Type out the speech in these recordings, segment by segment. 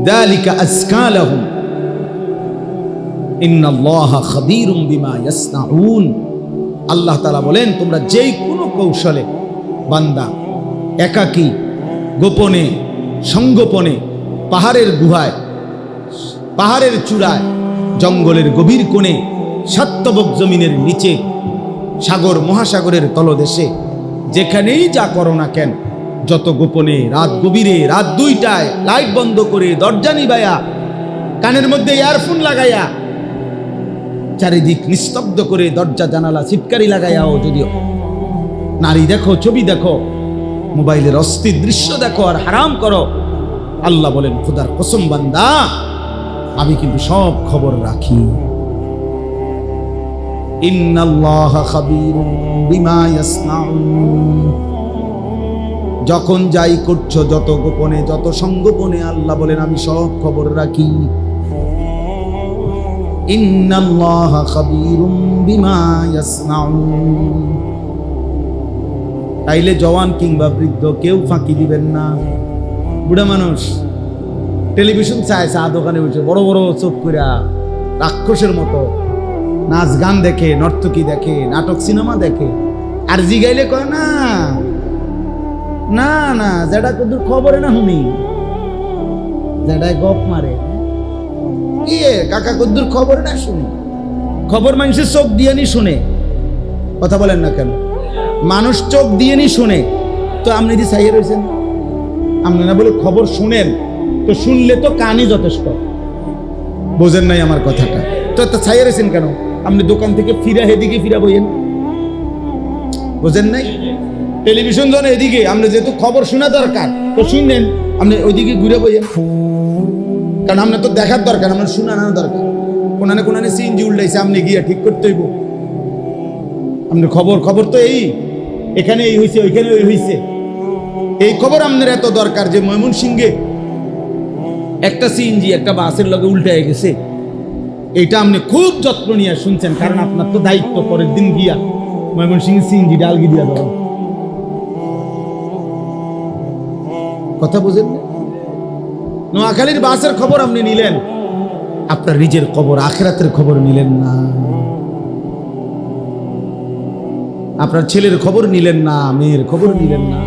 যালিকা আযকা লাহুম ইন্নাল্লাহা খাবীরুম বিমা ইয়াসনাউন। আল্লাহ তাআলা বলেন, তোমরা যেই কোনো কৌশলে বান্দা একাকী, গোপনে, সংগোপনে, পাহাড়ের গুহায়, পাহাড়ের চূড়ায়, জঙ্গলের গভীর কোণে, সাত্যবক জমিনের নিচে, সাগর মহাসাগরের তলদেশে, যেখানেই যা করো না কেন, যত গোপনে, রাত গভীরে, রাত 2টায় লাইট বন্ধ করে, দরজা নিবাইয়া, কানের মধ্যে ইয়ারফোন লাগাইয়া, চারিদিক নিস্তব্ধ করে, দরজা জানালা ছিটকারি লাগাইয়াও যদিও নারী দেখো, ছবি দেখো, মোবাইলের অস্থির দৃশ্য দেখো আর হারাম করো, আল্লাহ বলেন, খোদার কসম বান্দা, আমি কিন্তু সব খবর রাখি। ইন্নাল্লাহা খাবীরুম বিমা ইয়াসনাউন। যখন যাই করছো, যত গোপনে, যত সংগোপনে, আল্লাহ বলেন, আমি সব খবর রাখি। ইন্নাল্লাহা খাবীরুম বিমা ইয়াসনাউন। তাইলে জওয়ান কিংবা বৃদ্ধ কেউ ফাঁকি দিবেন না। বুড়া মানুষ টেলিভিশন চায়, চা দোকানে বসে বড় বড় চোখ কইরা রাক্ষসের মতো নাচ গান দেখে, নর্তকী দেখে, নাটক সিনেমা দেখে, আর জিগাইলে কয় না না না, যেটা কদুর খবরে না শুনি, যেটাই গপ মারে, কাকা কদ্দুর খবর না শুনি, খবর মানুষের চোখ দিয়ে নি শুনে। কথা বলেন না কেন? মানুষ চোখ দিয়ে নি শুনে, তো আপনি যদি চাইয়ে রয়েছেন, আপনি না বলে খবর শুনেন, তো শুনলে তো কানই যথেষ্ট। বোঝেন নাই আমার কথাটা? তো চাইয়ে রয়েছেন কেন? আপনি দোকান থেকে ফিরা এদিকে ফিরা বইয়েন, বোঝেন নাই? টেলিভিশন যখন এদিকে, আপনি যেহেতু খবর শোনা দরকার, তো শুনলেন, আপনি ওইদিকে ঘুরে বইয়েন, কারণ আপনার তো দেখার দরকার, আপনার শোনা না দরকার। কোনানে কোনানে সিএনজি উল্টাইছে, আপনি গিয়ে ঠিক করতে হইব। আপনার খবর তো এই, এখানে এই হয়েছে, ওইখানে ওই হয়েছে, এই খবর আপনার এত দরকার যে ময়মনসিংহে একটা সিএনজি একটা বাসের লগে উল্টায় গেছে, এইটা আপনি খুব যত্ন নিয়ে শুনছেন, কারণ আপনার তো দায়িত্ব পরের দিন গিয়া ময়মনসিংহে সিএনজি ডালগি দিয়া দেওয়া। কথা বুঝেন না? নোয়াখালীর বাসের খবর আপনি নিলেন, আপনার নিজের খবর, আখিরাতের খবর নিলেন না। আপনার ছেলের খবর নিলেন না, মেয়ের খবর নিলেন না।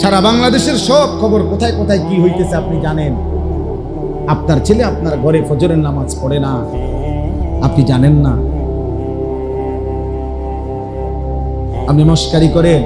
সারা বাংলাদেশের সব খবর, কোথায় কোথায় কি হইতেছে আপনি জানেন। আপনার ছেলে আপনার ঘরে ফজরের নামাজ পড়ে না, আপনি জানেন না। আপনি মস্কারি করেন,